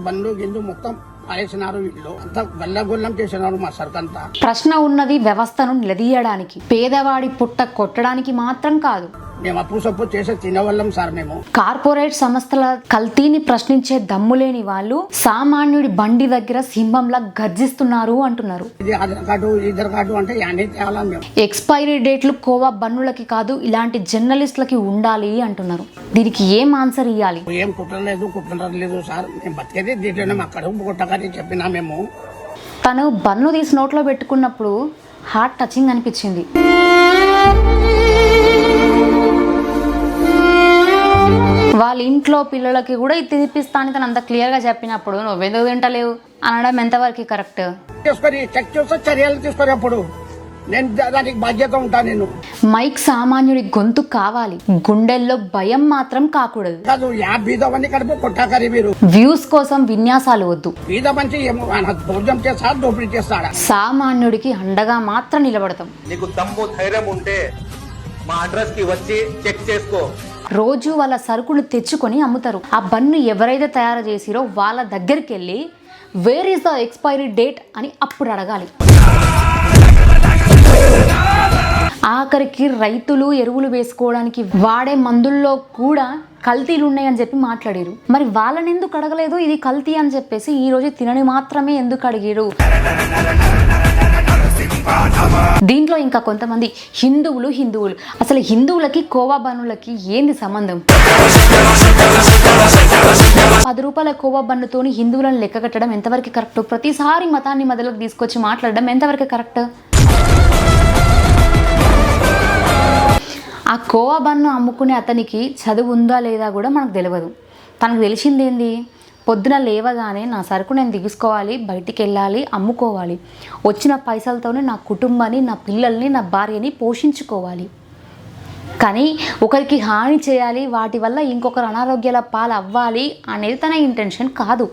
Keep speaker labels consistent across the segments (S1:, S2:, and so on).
S1: బండ్లు గిండు మొత్తం పారేసినారు. వీళ్ళు అంతా గల్లగొల్లం చేసినారు మా సర్కంతా.
S2: ప్రశ్న ఉన్నది వ్యవస్థను నిలదీయడానికి, పేదవాడి పుట్ట కొట్టడానికి మాత్రం కాదు.
S1: మేము అప్పు సప్పు చేసే తినవల్లం సార్. మేము
S2: కార్పొరేట్ సంస్థల కల్తీని ప్రశ్నించే దమ్ములేని వాళ్ళు సామాన్యుడి బండి దగ్గర సింహంలా గర్జిస్తున్నారు అంటున్నారు.
S1: ఇది ఆధార్ కార్డు అంటే యానే తేవాలని మేము.
S2: ఎక్స్పైరీ డేట్లు కోవా బన్నులకి కాదు, ఇలాంటి జర్నలిస్టులకి ఉండాలి అంటున్నారు. దీనికి ఏం ఆన్సర్ ఇవ్వాలి?
S1: ఏం కుట్రలేదు సార్. మేము బతికేది దీంట్లోనే. మా కడుపు కొట్టకని చెప్పినా మేము.
S2: తను బన్ను తీసి నోట్లో పెట్టుకున్నప్పుడు హార్ట్ టచింగ్ అనిపించింది. వాళ్ళ ఇంట్లో పిల్లలకి కూడా ఇది తినిపిస్తా అని తను అంత క్లియర్గా చెప్పినప్పుడు నువ్వెందుకు తింటలేవు అనడం ఎంతవరకు కరెక్ట్?
S1: తీసుకొని చెక్ చేస్తే చర్యలు తీసుకొని అప్పుడు నేను దానికి బాధ్యత ఉంటా. నేను
S2: మైక్ సామాన్యుడి గొంతు కావాలి, గుండెల్లో భయం మాత్రం కాకూడదు.
S1: కాదు బీదవన్నీ కడుపు కొట్టాకరి మీరు.
S2: వ్యూస్ కోసం విన్యాసాలు వద్దు.
S1: బీద మంచి భోజనం చేస్తా, దోపిడీ చేస్తాడా?
S2: సామాన్యుడికి అండగా మాత్రం నిలబడతాం.
S3: నీకు దమ్ము ధైర్యం ఉంటే మా అడ్రస్ కి వచ్చి చెక్ చేసుకో.
S2: రోజు వాళ్ళ సరుకును తెచ్చుకొని అమ్ముతారు. ఆ బన్ను ఎవరైతే తయారు చేసిరో వాళ్ళ దగ్గరికి వెళ్ళి where is the expiry date అని అప్పుడు అడగాలి. ఆఖరికి రైతులు ఎరువులు వేసుకోవడానికి వాడే మందుల్లో కూడా కల్తీలు ఉన్నాయని చెప్పి మాట్లాడారు. మరి వాళ్ళని ఎందుకు అడగలేదు ఇది కల్తీ అని చెప్పేసి? ఈ రోజు తినని మాత్రమే ఎందుకు అడిగారు? దీంట్లో ఇంకా కొంతమంది హిందువులు అసలు హిందువులకి కోవా బన్నులకి ఏంది సంబంధం? 10 రూపాయల కోవా బన్నుతోని హిందువులను లెక్క కట్టడం ఎంతవరకు కరెక్ట్? ప్రతిసారి మతాన్ని మొదలకు తీసుకొచ్చి మాట్లాడడం ఎంతవరకు కరెక్ట్? ఆ కోవా బన్ను అమ్ముకునే అతనికి చదువు ఉందా లేదా కూడా మనకు తెలియదు. తనకు తెలిసిందేంది? పొద్దున లేవగానే నా సరుకు నేను తీసుకోవాలి, బయటికి వెళ్ళాలి, అమ్ముకోవాలి, వచ్చిన పైసలతోనే నా కుటుంబాన్ని, నా పిల్లల్ని, నా భార్యని పోషించుకోవాలి. కానీ ఒకరికి హాని చేయాలి, వాటి వల్ల ఇంకొకరు అనారోగ్యాల పాలు అవ్వాలి అనేది తన ఇంటెన్షన్ కాదు.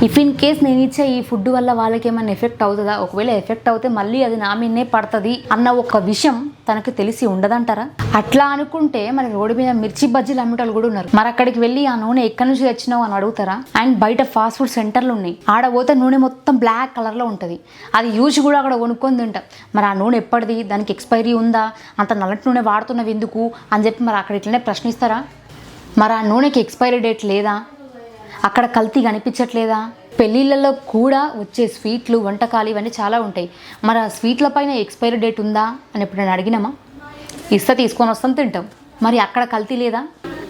S2: ఇఫ్ ఇన్ కేస్ నేను ఇచ్చే ఈ ఫుడ్ వల్ల వాళ్ళకి ఏమైనా ఎఫెక్ట్ అవుతుందా? ఒకవేళ ఎఫెక్ట్ అవుతే మళ్ళీ అది నా మీదనే పడుతుంది అన్న ఒక విషయం తనకు తెలిసి ఉండదంటారా? అట్లా అనుకుంటే మరి రోడ్డు మీద మిర్చి బజ్జీలు అమ్మేటోళ్ళు కూడా ఉన్నారు. మరి అక్కడికి వెళ్ళి ఆ నూనె ఎక్కడి నుంచి తెచ్చినావు అని అడుగుతారా? అండ్ బయట ఫాస్ట్ ఫుడ్ సెంటర్లు ఉన్నాయి, ఆడ పోతే నూనె మొత్తం బ్లాక్ కలర్లో ఉంటుంది. అది యూజ్ కూడా అక్కడ కొనుక్కొని తింటాం. మరి ఆ నూనె ఎప్పటిది? దానికి ఎక్స్పైరీ ఉందా? అంత నల్లటి నూనె వాడుతున్నవి ఎందుకు అని చెప్పి మరి అక్కడ ఇట్లనే ప్రశ్నిస్తారా? మరి ఆ నూనెకి ఎక్స్పైరీ డేట్ లేదా? అక్కడ కల్తీ కనిపించట్లేదా? పెళ్ళిళ్ళలో కూడా వచ్చే స్వీట్లు, వంటకాలు ఇవన్నీ చాలా ఉంటాయి. మరి ఆ స్వీట్ల పైన ఎక్స్పైరీ డేట్ ఉందా అని ఎప్పుడైనా అడిగినామా? ఇస్తే తీసుకొని వస్తాం, తింటాం. మరి అక్కడ కల్తీ లేదా?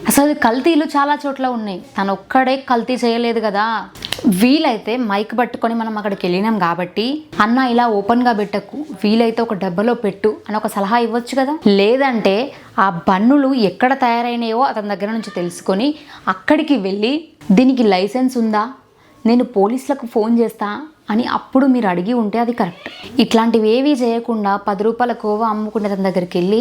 S2: అసలు కల్తీలు చాలా చోట్ల ఉన్నాయి. తను ఒక్కడే కల్తీ చేయలేదు కదా. వీలైతే మైక్ పట్టుకొని మనం అక్కడికి వెళ్ళినాం కాబట్టి అన్న ఇలా ఓపెన్గా పెట్టకు, వీలైతే ఒక డబ్బాలో పెట్టు అని ఒక సలహా ఇవ్వచ్చు కదా. లేదంటే ఆ బన్నులు ఎక్కడ తయారైనాయో అతని దగ్గర నుంచి తెలుసుకొని అక్కడికి వెళ్ళి దీనికి లైసెన్స్ ఉందా, నేను పోలీసులకు ఫోన్ చేస్తా అని అప్పుడు మీరు అడిగి ఉంటే అది కరెక్ట్. ఇట్లాంటివి ఏవీ చేయకుండా 10 రూపాయల కోవా అమ్ముకునే తన దగ్గరికి వెళ్ళి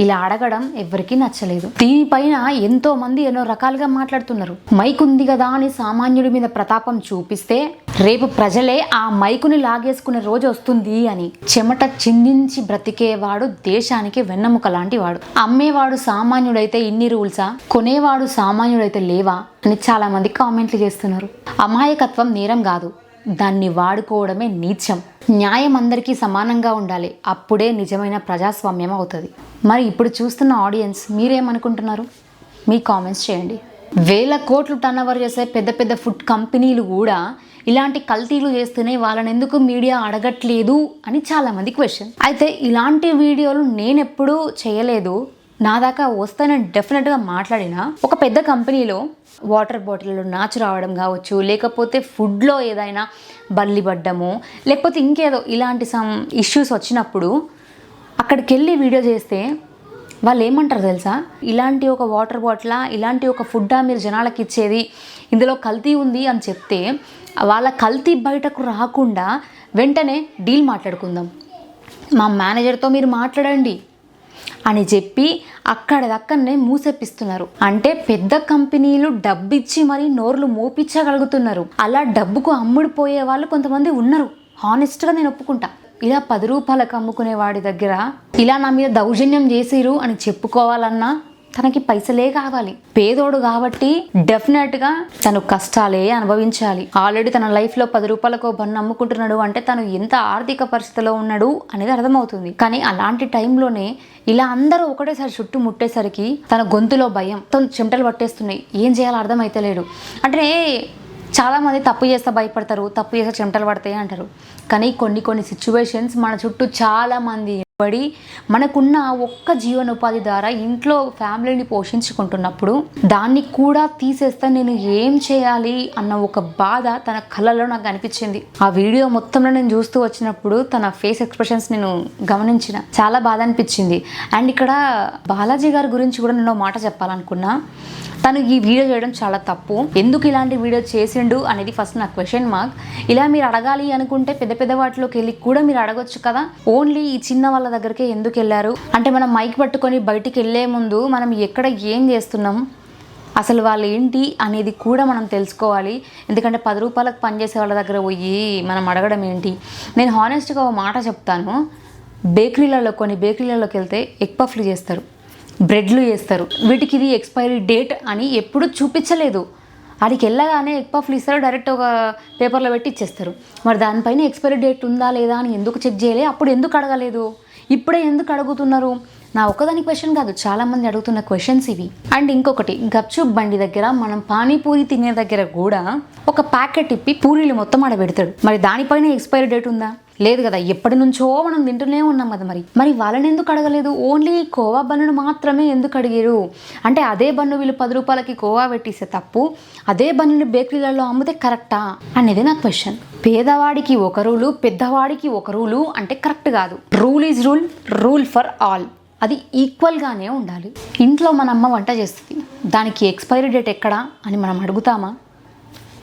S2: ఇలా అడగడం ఎవరికీ నచ్చలేదు. దీనిపైన ఎంతో మంది ఎన్నో రకాలుగా మాట్లాడుతున్నారు. మైక్ ఉంది కదా అని సామాన్యుడి మీద ప్రతాపం చూపిస్తే రేపు ప్రజలే ఆ మైకుని లాగేసుకునే రోజు వస్తుంది అని. చెమట చిందించి బ్రతికేవాడు దేశానికి వెన్నెముక లాంటి వాడు. అమ్మేవాడు సామాన్యుడైతే ఇన్ని రూల్సా, కొనేవాడు సామాన్యుడైతే లేవా అని చాలా మంది కామెంట్లు చేస్తున్నారు. అమాయకత్వం నేరం కాదు, దాన్ని వాడుకోవడమే నీచం. న్యాయం అందరికీ సమానంగా ఉండాలి, అప్పుడే నిజమైన ప్రజాస్వామ్యం అవుతుంది. మరి ఇప్పుడు చూస్తున్న ఆడియన్స్ మీరేమనుకుంటున్నారు? మీ కామెంట్స్ చేయండి. వేల కోట్లు టర్నోవర్ చేసే పెద్ద పెద్ద ఫుడ్ కంపెనీలు కూడా ఇలాంటి కల్తీలు చేస్తేనే వాళ్ళని ఎందుకు మీడియా అడగట్లేదు అని చాలామంది క్వశ్చన్. అయితే ఇలాంటి వీడియోలు నేను ఎప్పుడూ చేయలేదు. నా దాకా వస్తే నేను డెఫినెట్గా మాట్లాడిన ఒక పెద్ద కంపెనీలో వాటర్ బాటిల్లో నాచు రావడం కావచ్చు, లేకపోతే ఫుడ్లో ఏదైనా బల్లి పడ్డము, లేకపోతే ఇంకేదో ఇలాంటి సమ్ ఇష్యూస్ వచ్చినప్పుడు అక్కడికి వెళ్ళి వీడియో చేస్తే వాళ్ళు ఏమంటారు తెలుసా? ఇలాంటి ఒక వాటర్ బాటిలా, ఇలాంటి ఒక ఫుడ్డా మీరు జనాలకు ఇచ్చేది, ఇందులో కల్తీ ఉంది అని చెప్తే వాళ్ళ కల్తీ బయటకు రాకుండా వెంటనే డీల్ మాట్లాడుకుందాం, మా మేనేజర్తో మీరు మాట్లాడండి అని చెప్పి అక్కడదక్కడనే మూసెప్పిస్తున్నారు. అంటే పెద్ద కంపెనీలు డబ్బిచ్చి మరీ నోర్లు మోపించగలుగుతున్నారు. అలా డబ్బుకు అమ్ముడిపోయే వాళ్ళు కొంతమంది ఉన్నారు. హానెస్ట్గా నేను ఒప్పుకుంటా. ఇలా 10 రూపాయలకు అమ్ముకునే వాడి దగ్గర ఇలా నా మీద దౌర్జన్యం చేసిరు అని చెప్పుకోవాలన్నా తనకి పైసలే కావాలి. పేదోడు కాబట్టి డెఫినెట్గా తను కష్టాలే అనుభవించాలి. ఆల్రెడీ తన లైఫ్లో 10 రూపాయలకు బన్ను అమ్ముకుంటున్నాడు అంటే తను ఎంత ఆర్థిక పరిస్థితిలో ఉన్నాడు అనేది అర్థమవుతుంది. కానీ అలాంటి టైంలోనే ఇలా అందరూ ఒకటేసారి చుట్టూ ముట్టేసరికి తన గొంతులో భయం, తను చెమటలు పట్టేస్తున్నాయి. ఏం చేయాలో అర్థమైతలేడు. అంటే చాలామంది తప్పు చేస్తే భయపడతారు, తప్పు చేస్తే చెమటలు పడతాయి అంటారు. కానీ కొన్ని సిచ్యువేషన్స్ మన చుట్టూ చాలామంది పడి మనకున్న ఒక్క జీవనోపాధి ద్వారా ఇంట్లో ఫ్యామిలీని పోషించుకుంటున్నప్పుడు దాన్ని కూడా తీసేస్తే నేను ఏం చేయాలి అన్న ఒక బాధ తన కళ్ళలో నాకు అనిపించింది. ఆ వీడియో మొత్తంలో నేను చూస్తూ వచ్చినప్పుడు తన ఫేస్ ఎక్స్ప్రెషన్స్ నేను గమనించిన, చాలా బాధ అనిపించింది. అండ్ ఇక్కడ బాలాజీ గారి గురించి కూడా నేను మాట చెప్పాలనుకున్నా. తను ఈ వీడియో చేయడం చాలా తప్పు. ఎందుకు ఇలాంటి వీడియో చేసిండు అనేది ఫస్ట్ నా క్వశ్చన్ మార్క్. ఇలా మీరు అడగాలి అనుకుంటే పెద్ద వాటిలోకి వెళ్ళి కూడా మీరు అడగొచ్చు కదా. ఓన్లీ ఈ చిన్న వాళ్ళ దగ్గరికే ఎందుకు వెళ్ళారు అంటే, మనం మైక్ పట్టుకొని బయటికి వెళ్ళే ముందు మనం ఎక్కడ ఏం చేస్తున్నాం, అసలు వాళ్ళు ఏంటి అనేది కూడా మనం తెలుసుకోవాలి. ఎందుకంటే 10 రూపాయలకు పనిచేసే వాళ్ళ దగ్గర పోయి మనం అడగడం ఏంటి. నేను హానెస్ట్గా ఒక మాట చెప్తాను. కొన్ని బేకరీలలోకి వెళ్తే ఎగ్ పఫ్లు చేస్తారు, బ్రెడ్లు చేస్తారు. వీటికి ఇది ఎక్స్పైరీ డేట్ అని ఎప్పుడు చూపించలేదు. అడికి వెళ్ళగానే ఎగ్ పఫ్లు ఇస్తారు, డైరెక్ట్ ఒక పేపర్లో పెట్టి ఇచ్చేస్తారు. మరి దానిపైన ఎక్స్పైరీ డేట్ ఉందా లేదా అని ఎందుకు చెక్ చేయలే? అప్పుడు ఎందుకు అడగలేదు? ఇప్పుడే ఎందుకు అడుగుతున్నారు? నా ఒక్కదాని క్వశ్చన్ కాదు, చాలామంది అడుగుతున్న క్వశ్చన్స్ ఇవి. అండ్ ఇంకొకటి, గప్చుప్ బండి దగ్గర మనం పానీపూరి తినే దగ్గర కూడా ఒక ప్యాకెట్ ఇప్పి పూరీలు మొత్తం ఆడ పెడతాడు. మరి దానిపైన ఎక్స్పైరీ డేట్ ఉందా? లేదు కదా. ఎప్పటి నుంచో మనం తింటూనే ఉన్నాం కదా. మరి వాళ్ళని ఎందుకు అడగలేదు? ఓన్లీ కోవా బన్నును మాత్రమే ఎందుకు అడిగారు? అంటే అదే బన్ను వీళ్ళు 10 రూపాయలకి కోవా పెట్టిస్తే తప్పు, అదే బన్నుని బేకరీలలో అమ్మితే కరెక్టా అనేది నా క్వశ్చన్. పేదవాడికి ఒక రూలు, పెద్దవాడికి ఒక రూలు అంటే కరెక్ట్ కాదు. Rule is rule, rule for all. అది ఈక్వల్గానే ఉండాలి. ఇంట్లో మన అమ్మ వంట చేస్తుంది, దానికి ఎక్స్పైరీ డేట్ ఎక్కడా అని మనం అడుగుతామా?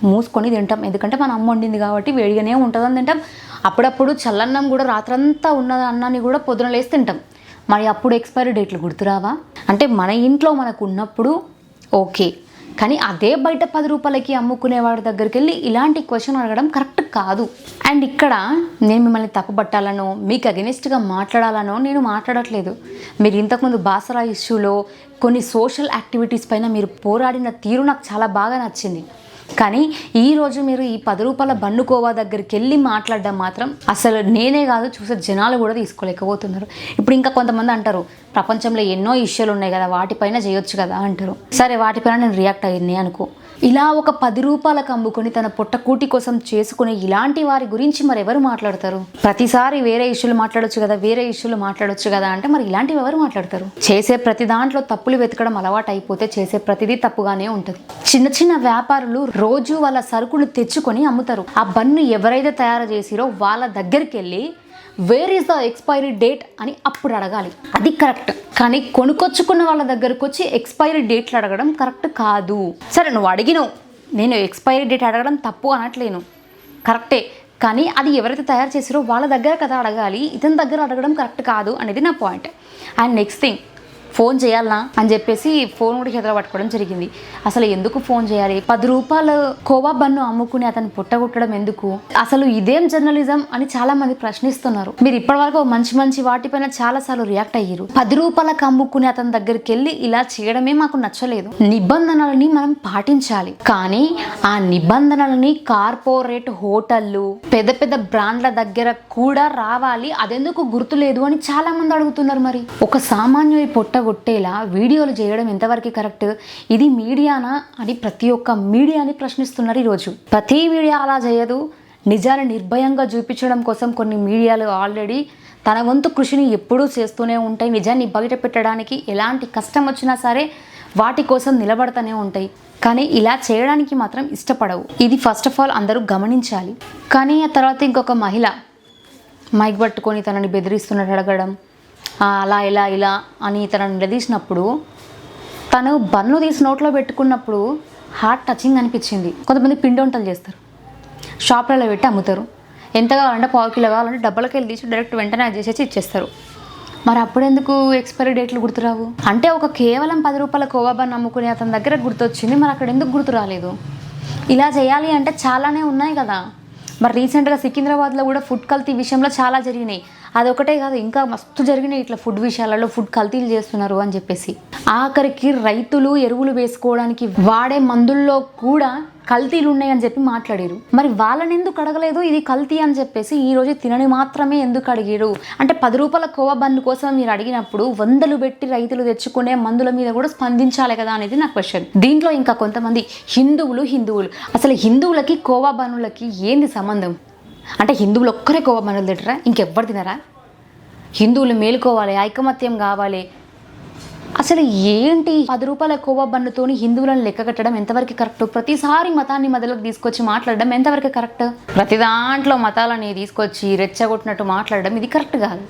S2: మూసుకొని తింటాం. ఎందుకంటే మన అమ్మ వండింది కాబట్టి వేడిగానే ఉంటుందని తింటాం. అప్పుడప్పుడు చల్లన్నం కూడా రాత్రంతా ఉన్న అన్నాన్ని కూడా పొద్దున లేసి తింటాం. మరి అప్పుడు ఎక్స్పైరీ డేట్లు గుర్తురావా? అంటే మన ఇంట్లో మనకు ఉన్నప్పుడు ఓకే, కానీ అదే బయట 10 రూపాయలకి అమ్ముకునేవాడి దగ్గరికి వెళ్ళి ఇలాంటి క్వశ్చన్ అడగడం కరెక్ట్ కాదు. అండ్ ఇక్కడ నేను మిమ్మల్ని తప్పుపట్టాలనో మీకు అగెనిస్ట్గా మాట్లాడాలనో నేను మాట్లాడట్లేదు. మీరు ఇంతకుముందు బాసరా ఇష్యూలో కొన్ని సోషల్ యాక్టివిటీస్ పైన మీరు పోరాడిన తీరు నాకు చాలా బాగా నచ్చింది. కానీ ఈరోజు మీరు ఈ 10 రూపాయల బన్నుకోవా దగ్గరికి వెళ్ళి మాట్లాడడం మాత్రం అసలు నేనే కాదు, చూసే జనాలు కూడా తీసుకోలేకపోతున్నారు. ఇప్పుడు ఇంకా కొంతమంది అంటారు, ప్రపంచంలో ఎన్నో ఇష్యూలు ఉన్నాయి కదా, వాటిపైన చేయొచ్చు కదా అంటారు. సరే, వాటిపైన నేను రియాక్ట్ అయ్యింది అనుకో. ఇలా ఒక 10 రూపాయలకు అమ్ముకొని తన పొట్టకూటి కోసం చేసుకునే ఇలాంటి వారి గురించి మరి ఎవరు మాట్లాడతారు? ప్రతిసారి వేరే ఇష్యూలు మాట్లాడొచ్చు కదా అంటే మరి ఇలాంటివి ఎవరు మాట్లాడతారు? చేసే ప్రతి దాంట్లో తప్పులు వెతకడం అలవాటు అయిపోతే చేసే ప్రతిదీ తప్పుగానే ఉంటుంది. చిన్న వ్యాపారులు రోజు వాళ్ళ సరుకులు తెచ్చుకొని అమ్ముతారు. ఆ బన్ను ఎవరైతే తయారు చేసిరో వాళ్ళ దగ్గరికి వెళ్ళి where is the expiry date అని అప్పుడు అడగాలి. అది కరెక్ట్. కానీ కొనుక్కొచ్చుకున్న వాళ్ళ దగ్గరకు వచ్చి ఎక్స్పైరీ డేట్లు అడగడం కరెక్ట్ కాదు. సరే, నువ్వు అడిగినావు, నేను ఎక్స్పైరీ డేట్ అడగడం తప్పు అనట్లేను, కరెక్టే. కానీ అది ఎవరైతే తయారు చేసారో వాళ్ళ దగ్గర కదా అడగాలి, ఇతని దగ్గర అడగడం కరెక్ట్ కాదు అనేది నా point. And next thing, phone చేయాలనా అని చెప్పేసి ఫోన్ కూడా చేతిలో పట్టుకోవడం జరిగింది. అసలు ఎందుకు ఫోన్ చేయాలి? 10 రూపాయలు కోవా బన్ను అమ్ముకుని అతను పుట్టగొట్టడం ఎందుకు? అసలు ఇదేం జర్నలిజం అని చాలా మంది ప్రశ్నిస్తున్నారు. మీరు ఇప్పటివరకు మంచి వాటిపైన చాలా సార్లు రియాక్ట్ అయ్యారు. 10 రూపాయలకు అమ్ముకుని అతని దగ్గరికి వెళ్ళి ఇలా చేయడమే మాకు నచ్చలేదు. నిబంధనలని మనం పాటించాలి, కానీ ఆ నిబంధనలని కార్పొరేట్ హోటళ్ళు, పెద్ద బ్రాండ్ల దగ్గర కూడా రావాలి. అదెందుకు గుర్తులేదు అని చాలా మంది అడుగుతున్నారు. మరి ఒక సామాన్యుడి పొట్టగొట్టేలా వీడియోలు చేయడం ఎంతవరకు కరెక్ట్? ఇది మీడియానా అని ప్రతి ఒక్క మీడియాని ప్రశ్నిస్తున్నారు ఈరోజు. ప్రతి మీడియా అలా చేయదు. నిజాన్ని నిర్భయంగా చూపించడం కోసం కొన్ని మీడియాలు ఆల్రెడీ తన వంతు కృషిని ఎప్పుడూ చేస్తూనే ఉంటాయి. నిజాన్ని బయట పెట్టడానికి ఎలాంటి కష్టం వచ్చినా సరే వాటి కోసం నిలబడతానే ఉంటాయి. కానీ ఇలా చేయడానికి మాత్రం ఇష్టపడవు. ఇది ఫస్ట్ ఆఫ్ ఆల్ అందరూ గమనించాలి. కానీ ఆ తర్వాత ఇంకొక మహిళ మైక్ పట్టుకొని తనని బెదిరిస్తున్నట్టు అడగడం, అలా ఇలా అని తనని నిలదీసినప్పుడు, తను బన్ను తీసి నోట్లో పెట్టుకున్నప్పుడు హార్ట్ టచింగ్ అనిపించింది. కొంతమంది పిండి వంటలు చేస్తారు, షాప్లలో పెట్టి అమ్ముతారు. ఎంత కావాలంటే 1/4 కిలో కావాలంటే డబ్బలకి వెళ్ళి తీసి డైరెక్ట్ వెంటనే చేసేసి ఇచ్చేస్తారు. మరి అప్పుడెందుకు ఎక్స్పైరీ డేట్లు గుర్తురావు? అంటే ఒక కేవలం 10 రూపాయల కోవా బన్ అమ్ముకుని అతని దగ్గర గుర్తొచ్చింది, మరి అక్కడ ఎందుకు గుర్తు రాలేదు? ఇలా చేయాలి అంటే చాలానే ఉన్నాయి కదా. మరి రీసెంట్గా సికింద్రాబాద్లో కూడా ఫుడ్ కల్తీ విషయంలో చాలా జరిగినాయి. అదొకటే కాదు, ఇంకా మస్తు జరిగినాయి ఇట్లా ఫుడ్ విషయాలలో, ఫుడ్ కల్తీలు చేస్తున్నారు అని చెప్పేసి. ఆఖరికి రైతులు ఎరువులు వేసుకోవడానికి వాడే మందుల్లో కూడా కల్తీలు ఉన్నాయని చెప్పి మాట్లాడారు. మరి వాళ్ళని ఎందుకు అడగలేదు ఇది కల్తీ అని చెప్పేసి? ఈ రోజు తినని మాత్రమే ఎందుకు అడిగారు అంటే 10 రూపాయల కోవా బన్ను కోసం మీరు అడిగినప్పుడు 100లు పెట్టి రైతులు తెచ్చుకునే మందుల మీద కూడా స్పందించాలి కదా అనేది నా క్వశ్చన్. దీంట్లో ఇంకా కొంతమంది హిందువులు అసలు హిందువులకి కోవా బన్నులకి ఏంది సంబంధం? అంటే హిందువులు ఒక్కరే కోవా బన్నులు తింటారా? ఇంకెవ్వరు తినరా? హిందువులు మేలుకోవాలి, ఐకమత్యం కావాలి. అసలు ఏంటి 10 రూపాయల కోవా బన్నుతోని హిందువులను లెక్క కట్టడం ఎంతవరకు కరెక్ట్? ప్రతిసారి మతాన్ని మధ్యలోకి తీసుకొచ్చి మాట్లాడడం ఎంతవరకు కరెక్ట్? ప్రతి దాంట్లో మతాలని తీసుకొచ్చి రెచ్చగొట్టినట్టు మాట్లాడడం ఇది కరెక్ట్ కాదు.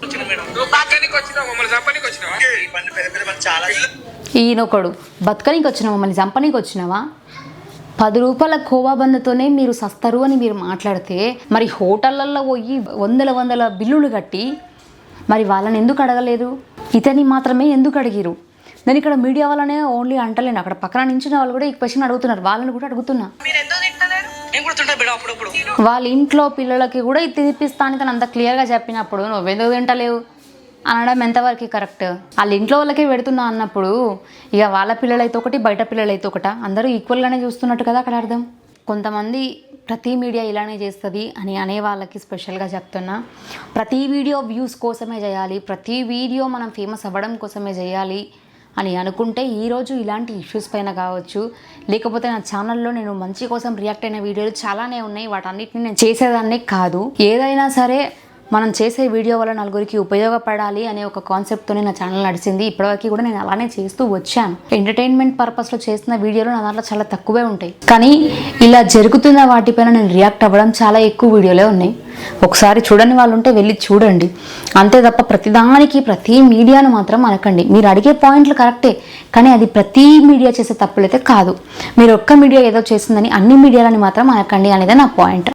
S2: ఈయనొకడు బతకనికి వచ్చినావా, మమ్మల్ని చంపనీకి వచ్చినావా? 10 రూపాయల కోవా బన్నుతోనే మీరు సస్తారు అని మీరు మాట్లాడితే మరి హోటళ్ళల్లో పోయి వందల బిల్లులు కట్టి మరి వాళ్ళని ఎందుకు అడగలేదు? ఇతని మాత్రమే ఎందుకు అడిగిరు? నేను ఇక్కడ మీడియా వాళ్ళనే ఓన్లీ అంటలేను, అక్కడ పక్కన నించిన వాళ్ళు కూడా ఈ క్వశ్చన్ అడుగుతున్నారు, వాళ్ళని కూడా అడుగుతున్నా. వాళ్ళ ఇంట్లో పిల్లలకి కూడా ఇది తినిపిస్తా అని తను అంత క్లియర్గా చెప్పినప్పుడు నువ్వెందుకు తింటలేవు అనడం ఎంతవరకు కరెక్ట్? వాళ్ళ ఇంట్లో వాళ్ళకే పెడుతున్నా అన్నప్పుడు ఇక వాళ్ళ పిల్లలైతే ఒకటి, బయట పిల్లలైతే ఒకట, అందరూ ఈక్వల్గానే చూస్తున్నట్టు కదా అక్కడ అర్థం. కొంతమంది ప్రతి మీడియా ఇలానే చేస్తుంది అని అనే వాళ్ళకి స్పెషల్గా చెప్తున్నా, ప్రతి వీడియో వ్యూస్ కోసమే చేయాలి, ప్రతి వీడియో మనం ఫేమస్ అవ్వడం కోసమే చేయాలి అని అనుకుంటే ఈరోజు ఇలాంటి ఇష్యూస్ పైన కావచ్చు, లేకపోతే నా ఛానల్లో నేను మంచి కోసం రియాక్ట్ అయిన వీడియోలు చాలానే ఉన్నాయి, వాటన్నిటిని నేను చేసేదాన్నే కాదు. ఏదైనా సరే మనం చేసే వీడియో వల్ల నలుగురికి ఉపయోగపడాలి అనే ఒక కాన్సెప్ట్తోనే నా ఛానల్ నడిచింది. ఇప్పటివరకు కూడా నేను అలానే చేస్తూ వచ్చాను. ఎంటర్టైన్మెంట్ పర్పస్లో చేసిన వీడియోలు నా దాంట్లో చాలా తక్కువే ఉంటాయి, కానీ ఇలా జరుగుతున్న వాటిపైన నేను రియాక్ట్ అవ్వడం చాలా ఎక్కువ వీడియోలే ఉన్నాయి. ఒకసారి చూడని వాళ్ళు ఉంటే వెళ్ళి చూడండి, అంతే తప్ప ప్రతిదానికి ప్రతి మీడియాను మాత్రం అనకండి. మీరు అడిగే పాయింట్లు కరెక్టే, కానీ అది ప్రతి మీడియా చేసే తప్పులైతే కాదు. మీరు ఒక్క మీడియా ఏదో చేసిందని అన్ని మీడియాలని మాత్రం అనకండి అనేది నా పాయింట్.